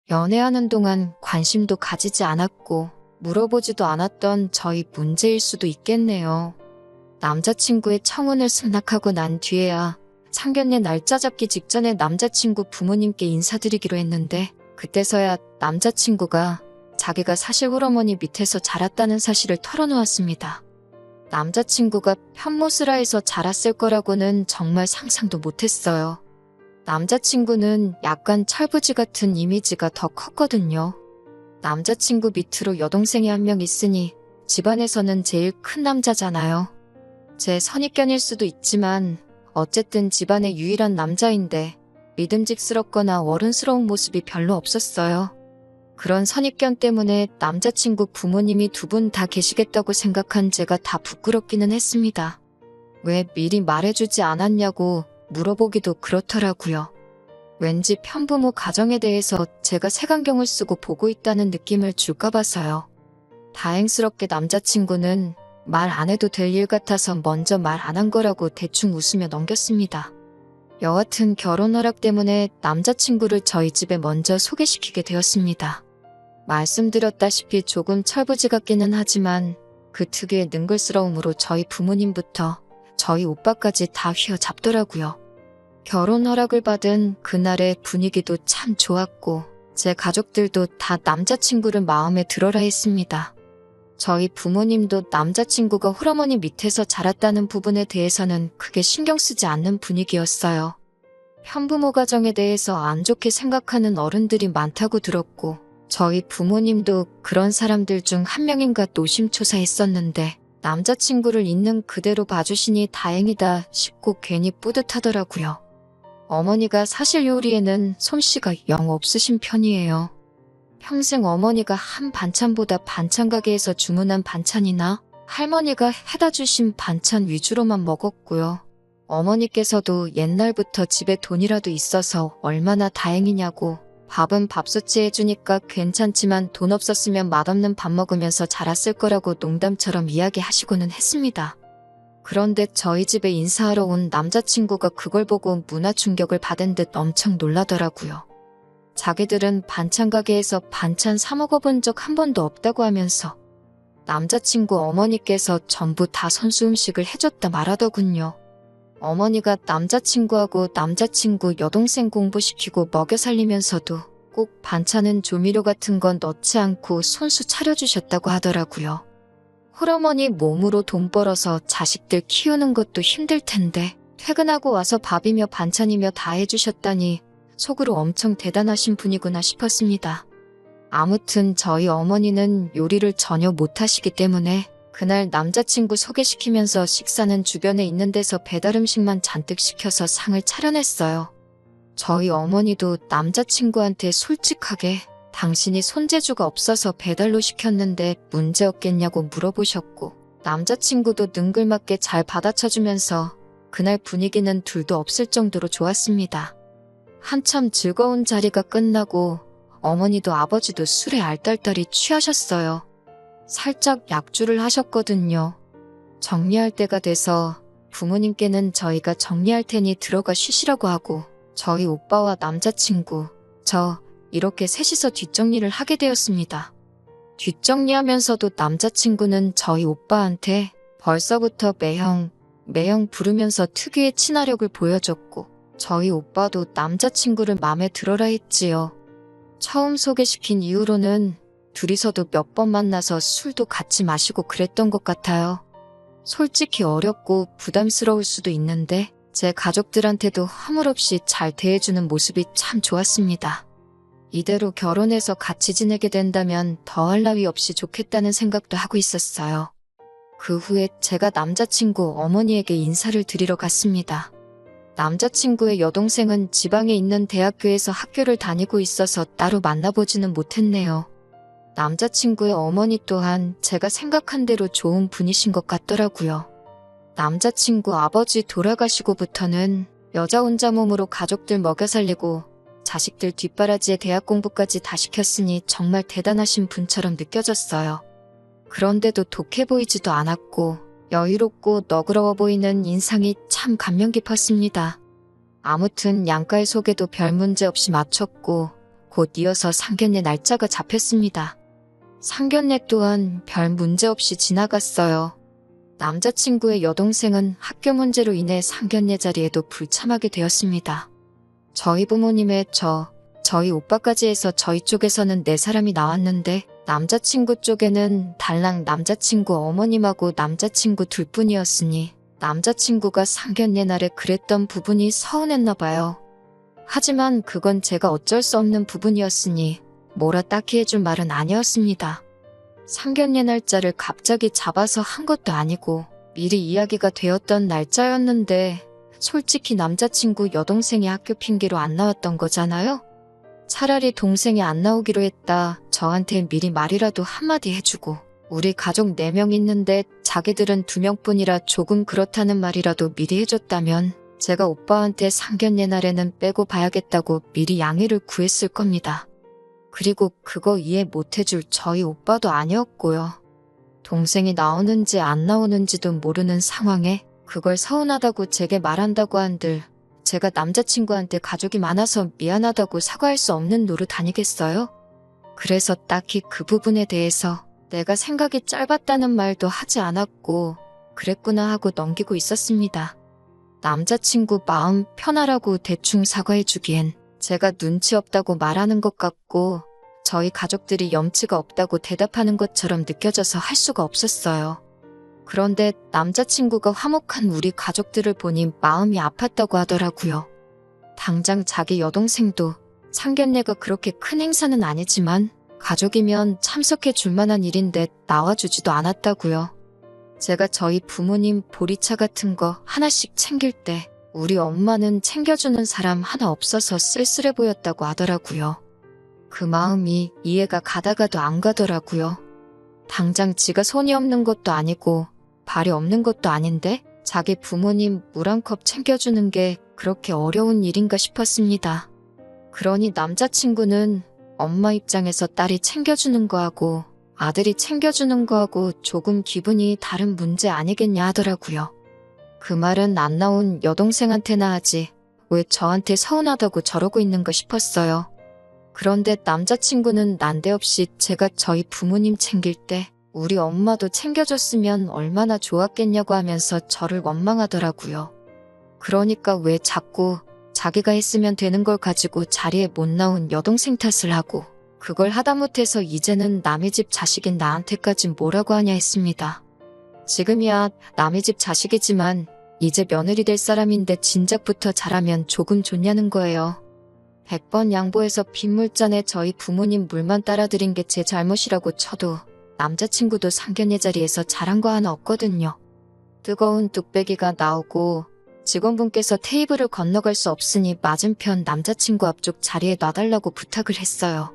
연애하는 동안 관심도 가지지 않았고 물어보지도 않았던 저희 문제일 수도 있겠네요. 남자친구의 청혼을 승낙하고 난 뒤에야 상견례 날짜 잡기 직전에 남자친구 부모님께 인사드리기로 했는데 그때서야 남자친구가 자기가 사실 홀어머니 밑에서 자랐다는 사실을 털어놓았습니다. 남자친구가 편모스라에서 자랐을 거라고는 정말 상상도 못했어요. 남자친구는 약간 철부지 같은 이미지가 더 컸거든요. 남자친구 밑으로 여동생이 한 명 있으니 집안에서는 제일 큰 남자잖아요. 제 선입견일 수도 있지만 어쨌든 집안의 유일한 남자인데 믿음직스럽거나 어른스러운 모습이 별로 없었어요. 그런 선입견 때문에 남자친구 부모님이 두 분 다 계시겠다고 생각한 제가 다 부끄럽기는 했습니다. 왜 미리 말해주지 않았냐고 물어보기도 그렇더라고요. 왠지 편부모 가정에 대해서 제가 색안경을 쓰고 보고 있다는 느낌을 줄까 봐서요. 다행스럽게 남자친구는 말 안 해도 될 일 같아서 먼저 말 안 한 거라고 대충 웃으며 넘겼습니다. 여하튼 결혼 허락 때문에 남자친구를 저희 집에 먼저 소개시키게 되었습니다. 말씀드렸다시피 조금 철부지 같기는 하지만 그 특유의 능글스러움으로 저희 부모님부터 저희 오빠까지 다 휘어잡더라고요. 결혼 허락을 받은 그날의 분위기도 참 좋았고 제 가족들도 다 남자친구를 마음에 들어라 했습니다. 저희 부모님도 남자친구가 홀어머니 밑에서 자랐다는 부분에 대해서는 크게 신경 쓰지 않는 분위기였어요. 편부모 가정에 대해서 안 좋게 생각하는 어른들이 많다고 들었고 저희 부모님도 그런 사람들 중 한 명인가 노심초사했었는데 남자친구를 있는 그대로 봐주시니 다행이다 싶고 괜히 뿌듯하더라고요. 어머니가 사실 요리에는 솜씨가 영 없으신 편이에요. 평생 어머니가 한 반찬보다 반찬 가게에서 주문한 반찬이나 할머니가 해다 주신 반찬 위주로만 먹었고요. 어머니께서도 옛날부터 집에 돈이라도 있어서 얼마나 다행이냐고 밥은 밥솥이 해주니까 괜찮지만 돈 없었으면 맛없는 밥 먹으면서 자랐을 거라고 농담처럼 이야기하시고는 했습니다. 그런데 저희 집에 인사하러 온 남자친구가 그걸 보고 문화 충격을 받은 듯 엄청 놀라더라고요. 자기들은 반찬 가게에서 반찬 사 먹어본 적 한 번도 없다고 하면서 남자친구 어머니께서 전부 다 선수 음식을 해줬다 말하더군요. 어머니가 남자친구하고 남자친구 여동생 공부시키고 먹여 살리면서도 꼭 반찬은 조미료 같은 건 넣지 않고 손수 차려주셨다고 하더라고요. 홀어머니 몸으로 돈 벌어서 자식들 키우는 것도 힘들 텐데 퇴근하고 와서 밥이며 반찬이며 다 해주셨다니 속으로 엄청 대단하신 분이구나 싶었습니다. 아무튼 저희 어머니는 요리를 전혀 못하시기 때문에 그날 남자친구 소개시키면서 식사는 주변에 있는 데서 배달음식만 잔뜩 시켜서 상을 차려냈어요. 저희 어머니도 남자친구한테 솔직하게 당신이 손재주가 없어서 배달로 시켰는데 문제 없겠냐고 물어보셨고 남자친구도 능글맞게 잘 받아쳐주면서 그날 분위기는 둘도 없을 정도로 좋았습니다. 한참 즐거운 자리가 끝나고 어머니도 아버지도 술에 알딸딸이 취하셨어요. 살짝 약주를 하셨거든요. 정리할 때가 돼서 부모님께는 저희가 정리할 테니 들어가 쉬시라고 하고 저희 오빠와 남자친구, 저 이렇게 셋이서 뒷정리를 하게 되었습니다. 뒷정리하면서도 남자친구는 저희 오빠한테 벌써부터 매형 부르면서 특유의 친화력을 보여줬고 저희 오빠도 남자친구를 맘에 들어라 했지요. 처음 소개시킨 이후로는 둘이서도 몇 번 만나서 술도 같이 마시고 그랬던 것 같아요. 솔직히 어렵고 부담스러울 수도 있는데 제 가족들한테도 허물없이 잘 대해주는 모습이 참 좋았습니다. 이대로 결혼해서 같이 지내게 된다면 더할 나위 없이 좋겠다는 생각도 하고 있었어요. 그 후에 제가 남자친구 어머니에게 인사를 드리러 갔습니다. 남자친구의 여동생은 지방에 있는 대학교에서 학교를 다니고 있어서 따로 만나보지는 못했네요. 남자친구의 어머니 또한 제가 생각한 대로 좋은 분이신 것 같더라고요. 남자친구 아버지 돌아가시고부터는 여자 혼자 몸으로 가족들 먹여 살리고 자식들 뒷바라지에 대학 공부까지 다 시켰으니 정말 대단하신 분처럼 느껴졌어요. 그런데도 독해 보이지도 않았고 여유롭고 너그러워 보이는 인상이 참 감명 깊었습니다. 아무튼 양가의 소개도 별 문제 없이 마쳤고 곧 이어서 상견례 날짜가 잡혔습니다. 상견례 또한 별 문제 없이 지나갔어요. 남자친구의 여동생은 학교 문제로 인해 상견례 자리에도 불참하게 되었습니다. 저희 부모님의 저희 오빠까지 해서 저희 쪽에서는 4사람이 나왔는데 남자친구 쪽에는 달랑 남자친구 어머님하고 남자친구 둘뿐이었으니 남자친구가 상견례 날에 그랬던 부분이 서운했나 봐요. 하지만 그건 제가 어쩔 수 없는 부분이었으니 뭐라 딱히 해줄 말은 아니었습니다. 상견례 날짜를 갑자기 잡아서 한 것도 아니고 미리 이야기가 되었던 날짜였는데 솔직히 남자친구 여동생이 학교 핑계로 안 나왔던 거잖아요? 차라리 동생이 안 나오기로 했다. 저한테 미리 말이라도 한마디 해주고 우리 가족 4명 있는데 자기들은 2명뿐이라 조금 그렇다는 말이라도 미리 해줬다면 제가 오빠한테 상견례 날에는 빼고 봐야겠다고 미리 양해를 구했을 겁니다. 그리고 그거 이해 못해줄 저희 오빠도 아니었고요. 동생이 나오는지 안 나오는지도 모르는 상황에 그걸 서운하다고 제게 말한다고 한들 제가 남자친구한테 가족이 많아서 미안하다고 사과할 수 없는 노릇 아니겠어요? 그래서 딱히 그 부분에 대해서 내가 생각이 짧았다는 말도 하지 않았고 그랬구나 하고 넘기고 있었습니다. 남자친구 마음 편하라고 대충 사과해주기엔 제가 눈치 없다고 말하는 것 같고 저희 가족들이 염치가 없다고 대답하는 것처럼 느껴져서 할 수가 없었어요. 그런데 남자친구가 화목한 우리 가족들을 보니 마음이 아팠다고 하더라고요. 당장 자기 여동생도 상견례가 그렇게 큰 행사는 아니지만 가족이면 참석해 줄 만한 일인데 나와주지도 않았다고요. 제가 저희 부모님 보리차 같은 거 하나씩 챙길 때 우리 엄마는 챙겨주는 사람 하나 없어서 쓸쓸해 보였다고 하더라고요. 그 마음이 이해가 가다가도 안 가더라고요. 당장 지가 손이 없는 것도 아니고 발이 없는 것도 아닌데 자기 부모님 물 한 컵 챙겨주는 게 그렇게 어려운 일인가 싶었습니다. 그러니 남자친구는 엄마 입장에서 딸이 챙겨주는 거하고 아들이 챙겨주는 거하고 조금 기분이 다른 문제 아니겠냐 하더라고요. 그 말은 안 나온 여동생한테나 하지 왜 저한테 서운하다고 저러고 있는가 싶었어요. 그런데 남자친구는 난데없이 제가 저희 부모님 챙길 때 우리 엄마도 챙겨줬으면 얼마나 좋았겠냐고 하면서 저를 원망하더라고요. 그러니까 왜 자꾸 자기가 했으면 되는 걸 가지고 자리에 못 나온 여동생 탓을 하고 그걸 하다못해서 이제는 남의 집 자식인 나한테까지 뭐라고 하냐 했습니다. 지금이야 남의 집 자식이지만 이제 며느리 될 사람인데 진작부터 잘하면 조금 좋냐는 거예요. 100번 양보해서 빗물잔에 저희 부모님 물만 따라드린 게 제 잘못이라고 쳐도 남자친구도 상견례 자리에서 잘한 거 하나 없거든요. 뜨거운 뚝배기가 나오고 직원분께서 테이블을 건너갈 수 없으니 맞은편 남자친구 앞쪽 자리에 놔달라고 부탁을 했어요.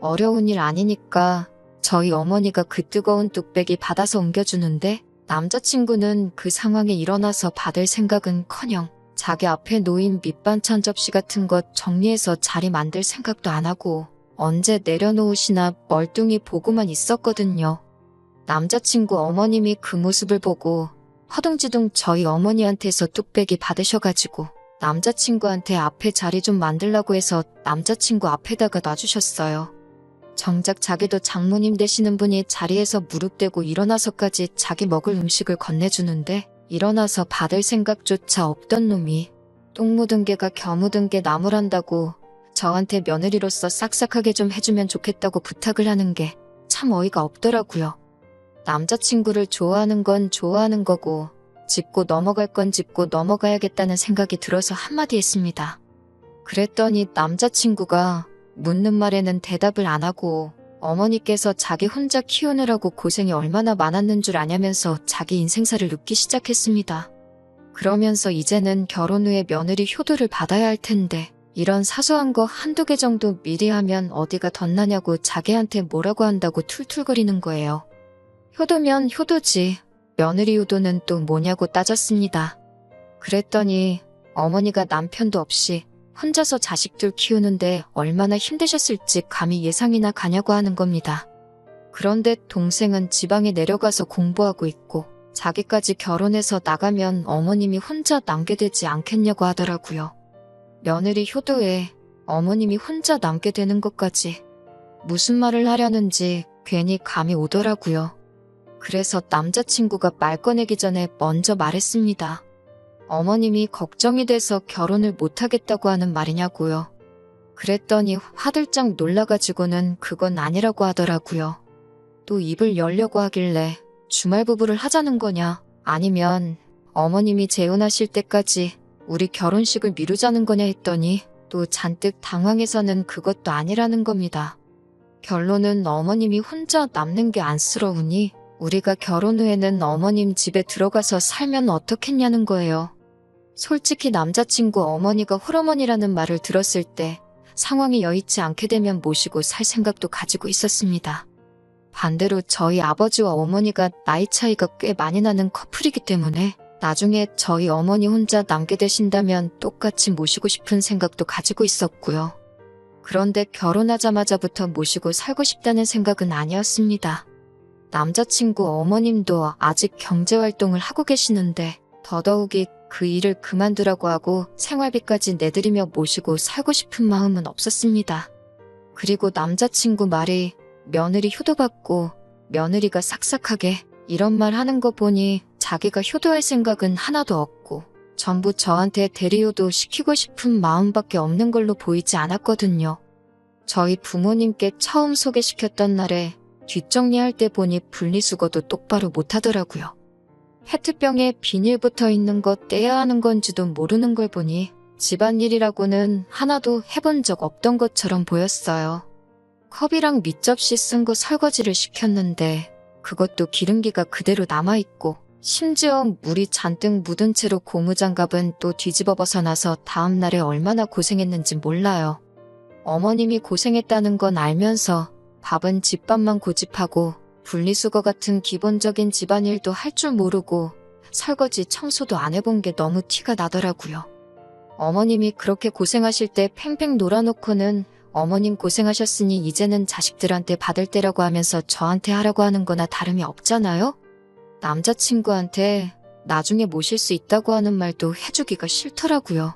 어려운 일 아니니까 저희 어머니가 그 뜨거운 뚝배기 받아서 옮겨주는데 남자친구는 그 상황에 일어나서 받을 생각은커녕 자기 앞에 놓인 밑반찬 접시 같은 것 정리해서 자리 만들 생각도 안 하고 언제 내려놓으시나 멀뚱히 보고만 있었거든요. 남자친구 어머님이 그 모습을 보고 허둥지둥 저희 어머니한테서 뚝배기 받으셔가지고 남자친구한테 앞에 자리 좀 만들라고 해서 남자친구 앞에다가 놔주셨어요. 정작 자기도 장모님 되시는 분이 자리에서 무릎 대고 일어나서까지 자기 먹을 음식을 건네주는데 일어나서 받을 생각조차 없던 놈이 똥 묻은 개가 겨 묻은 개 나무란다고 저한테 며느리로서 싹싹하게 좀 해주면 좋겠다고 부탁을 하는 게 참 어이가 없더라고요. 남자친구를 좋아하는 건 좋아하는 거고 짚고 넘어갈 건 짚고 넘어가야겠다는 생각이 들어서 한마디 했습니다. 그랬더니 남자친구가 묻는 말에는 대답을 안 하고 어머니께서 자기 혼자 키우느라고 고생이 얼마나 많았는 줄 아냐면서 자기 인생사를 눕기 시작했습니다. 그러면서 이제는 결혼 후에 며느리 효도를 받아야 할 텐데 이런 사소한 거 한두 개 정도 미리 하면 어디가 덧나냐고 자기한테 뭐라고 한다고 툴툴거리는 거예요. 효도면 효도지 며느리 효도는 또 뭐냐고 따졌습니다. 그랬더니 어머니가 남편도 없이 혼자서 자식들 키우는데 얼마나 힘드셨을지 감히 예상이나 가냐고 하는 겁니다. 그런데 동생은 지방에 내려가서 공부하고 있고 자기까지 결혼해서 나가면 어머님이 혼자 남게 되지 않겠냐고 하더라고요. 며느리 효도에 어머님이 혼자 남게 되는 것까지. 무슨 말을 하려는지 괜히 감이 오더라고요. 그래서 남자친구가 말 꺼내기 전에 먼저 말했습니다. 어머님이 걱정이 돼서 결혼을 못하겠다고 하는 말이냐고요. 그랬더니 화들짝 놀라가지고는 그건 아니라고 하더라고요. 또 입을 열려고 하길래 주말 부부를 하자는 거냐, 아니면 어머님이 재혼하실 때까지 우리 결혼식을 미루자는 거냐 했더니 또 잔뜩 당황해서는 그것도 아니라는 겁니다. 결론은 어머님이 혼자 남는 게 안쓰러우니 우리가 결혼 후에는 어머님 집에 들어가서 살면 어떻겠냐는 거예요. 솔직히 남자친구 어머니가 홀어머니라는 말을 들었을 때 상황이 여의치 않게 되면 모시고 살 생각도 가지고 있었습니다. 반대로 저희 아버지와 어머니가 나이 차이가 꽤 많이 나는 커플이기 때문에 나중에 저희 어머니 혼자 남게 되신다면 똑같이 모시고 싶은 생각도 가지고 있었고요. 그런데 결혼하자마자부터 모시고 살고 싶다는 생각은 아니었습니다. 남자친구 어머님도 아직 경제활동을 하고 계시는데 더더욱이 그 일을 그만두라고 하고 생활비까지 내드리며 모시고 살고 싶은 마음은 없었습니다. 그리고 남자친구 말이 며느리 효도받고 며느리가 삭삭하게 이런 말 하는 거 보니 자기가 효도할 생각은 하나도 없고 전부 저한테 대리효도 시키고 싶은 마음밖에 없는 걸로 보이지 않았거든요. 저희 부모님께 처음 소개시켰던 날에 뒷정리할 때 보니 분리수거도 똑바로 못하더라고요. 페트병에 비닐 붙어 있는 거 떼야 하는 건지도 모르는 걸 보니 집안일이라고는 하나도 해본 적 없던 것처럼 보였어요. 컵이랑 밑접시 쓴 거 설거지를 시켰는데 그것도 기름기가 그대로 남아있고 심지어 물이 잔뜩 묻은 채로 고무장갑은 또 뒤집어 벗어나서 다음날에 얼마나 고생했는지 몰라요. 어머님이 고생했다는 건 알면서 밥은 집밥만 고집하고 분리수거 같은 기본적인 집안일도 할 줄 모르고 설거지 청소도 안 해본 게 너무 티가 나더라고요. 어머님이 그렇게 고생하실 때 팽팽 놀아놓고는 어머님 고생하셨으니 이제는 자식들한테 받을 때라고 하면서 저한테 하라고 하는 거나 다름이 없잖아요? 남자친구한테 나중에 모실 수 있다고 하는 말도 해주기가 싫더라고요.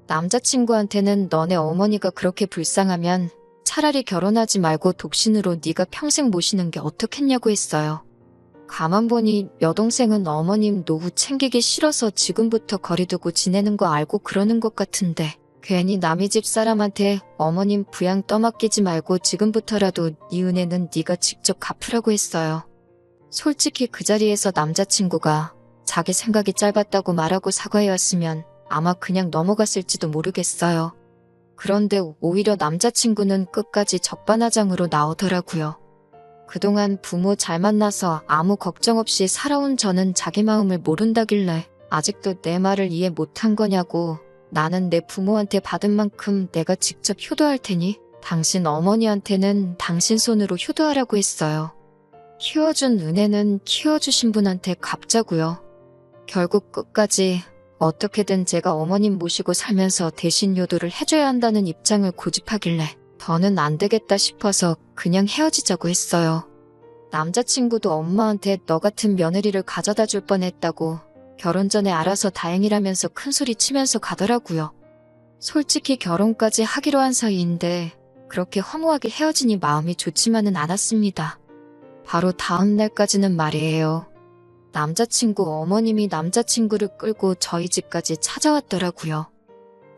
남자친구한테는 너네 어머니가 그렇게 불쌍하면 차라리 결혼하지 말고 독신으로 네가 평생 모시는 게 어떻겠냐고 했어요. 가만 보니 여동생은 어머님 노후 챙기기 싫어서 지금부터 거리두고 지내는 거 알고 그러는 것 같은데 괜히 남의 집 사람한테 어머님 부양 떠맡기지 말고 지금부터라도 네 은혜는 네가 직접 갚으라고 했어요. 솔직히 그 자리에서 남자친구가 자기 생각이 짧았다고 말하고 사과해왔으면 아마 그냥 넘어갔을지도 모르겠어요. 그런데 오히려 남자친구는 끝까지 적반하장으로 나오더라고요. 그동안 부모 잘 만나서 아무 걱정 없이 살아온 저는 자기 마음을 모른다길래 아직도 내 말을 이해 못한 거냐고, 나는 내 부모한테 받은 만큼 내가 직접 효도할 테니 당신 어머니한테는 당신 손으로 효도하라고 했어요. 키워준 은혜는 키워주신 분한테 갚자고요. 결국 끝까지 어떻게든 제가 어머님 모시고 살면서 대신 효도를 해줘야 한다는 입장을 고집하길래 더는 안 되겠다 싶어서 그냥 헤어지자고 했어요. 남자친구도 엄마한테 너 같은 며느리를 가져다 줄 뻔했다고 결혼 전에 알아서 다행이라면서 큰소리 치면서 가더라고요. 솔직히 결혼까지 하기로 한 사이인데 그렇게 허무하게 헤어지니 마음이 좋지만은 않았습니다. 바로 다음 날까지는 말이에요. 남자친구 어머님이 남자친구를 끌고 저희 집까지 찾아왔더라고요.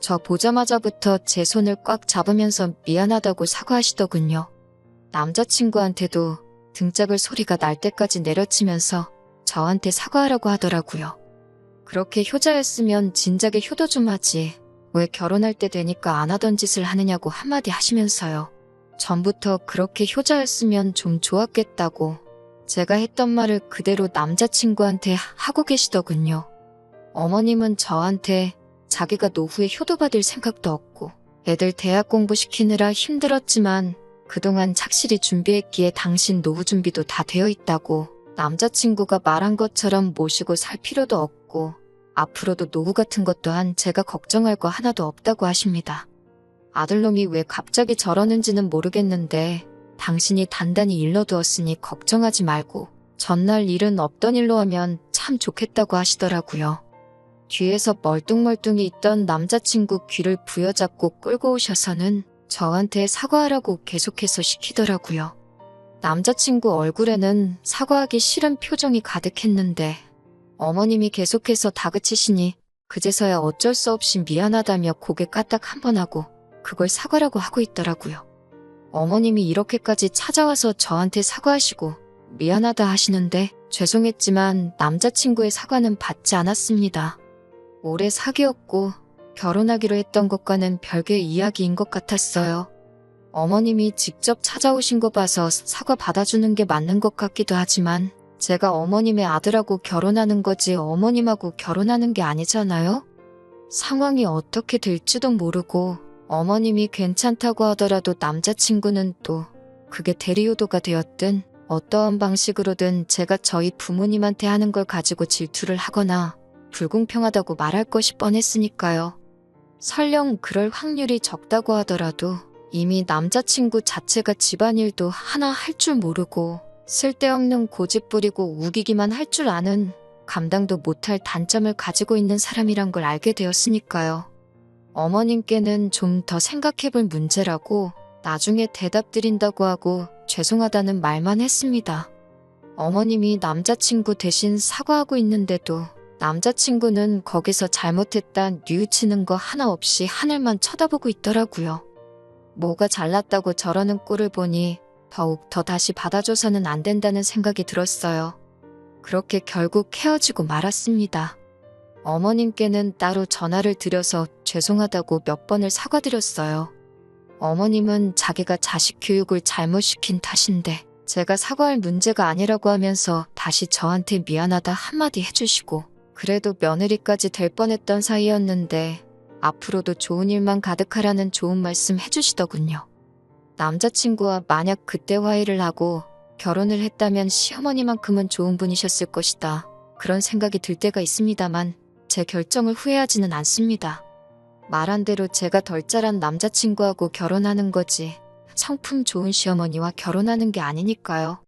저 보자마자부터 제 손을 꽉 잡으면서 미안하다고 사과하시더군요. 남자친구한테도 등짝을 소리가 날 때까지 내려치면서 저한테 사과하라고 하더라고요. 그렇게 효자였으면 진작에 효도 좀 하지. 왜 결혼할 때 되니까 안 하던 짓을 하느냐고 한마디 하시면서요. 전부터 그렇게 효자였으면 좀 좋았겠다고 제가 했던 말을 그대로 남자친구한테 하고 계시더군요. 어머님은 저한테 자기가 노후에 효도받을 생각도 없고 애들 대학 공부시키느라 힘들었지만 그동안 착실히 준비했기에 당신 노후 준비도 다 되어 있다고, 남자친구가 말한 것처럼 모시고 살 필요도 없고 앞으로도 노후 같은 것 또한 제가 걱정할 거 하나도 없다고 하십니다. 아들놈이 왜 갑자기 저러는지는 모르겠는데 당신이 단단히 일러두었으니 걱정하지 말고 전날 일은 없던 일로 하면 참 좋겠다고 하시더라고요. 뒤에서 멀뚱멀뚱히 있던 남자친구 귀를 부여잡고 끌고 오셔서는 저한테 사과하라고 계속해서 시키더라고요. 남자친구 얼굴에는 사과하기 싫은 표정이 가득했는데 어머님이 계속해서 다그치시니 그제서야 어쩔 수 없이 미안하다며 고개 까딱 한 번 하고 그걸 사과라고 하고 있더라고요. 어머님이 이렇게까지 찾아와서 저한테 사과하시고 미안하다 하시는데 죄송했지만 남자친구의 사과는 받지 않았습니다. 오래 사귀었고 결혼하기로 했던 것과는 별개의 이야기인 것 같았어요. 어머님이 직접 찾아오신 거 봐서 사과 받아주는 게 맞는 것 같기도 하지만 제가 어머님의 아들하고 결혼하는 거지 어머님하고 결혼하는 게 아니잖아요? 상황이 어떻게 될지도 모르고 어머님이 괜찮다고 하더라도 남자친구는 또 그게 대리효도가 되었든 어떠한 방식으로든 제가 저희 부모님한테 하는 걸 가지고 질투를 하거나 불공평하다고 말할 것이 뻔했으니까요. 설령 그럴 확률이 적다고 하더라도 이미 남자친구 자체가 집안일도 하나 할 줄 모르고 쓸데없는 고집 부리고 우기기만 할 줄 아는 감당도 못할 단점을 가지고 있는 사람이란 걸 알게 되었으니까요. 어머님께는 좀 더 생각해볼 문제라고 나중에 대답 드린다고 하고 죄송하다는 말만 했습니다. 어머님이 남자친구 대신 사과하고 있는데도 남자친구는 거기서 잘못했다 뉘우치는 거 하나 없이 하늘만 쳐다보고 있더라고요. 뭐가 잘났다고 저러는 꼴을 보니 더욱 더 다시 받아줘서는 안 된다는 생각이 들었어요. 그렇게 결국 헤어지고 말았습니다. 어머님께는 따로 전화를 드려서 죄송하다고 몇 번을 사과드렸어요. 어머님은 자기가 자식 교육을 잘못시킨 탓인데 제가 사과할 문제가 아니라고 하면서 다시 저한테 미안하다 한마디 해주시고 그래도 며느리까지 될 뻔했던 사이였는데 앞으로도 좋은 일만 가득하라는 좋은 말씀 해주시더군요. 남자친구와 만약 그때 화해를 하고 결혼을 했다면 시어머니만큼은 좋은 분이셨을 것이다. 그런 생각이 들 때가 있습니다만 제 결정을 후회하지는 않습니다. 말한 대로 제가 덜 자란 남자친구하고 결혼하는 거지 성품 좋은 시어머니와 결혼하는 게 아니니까요.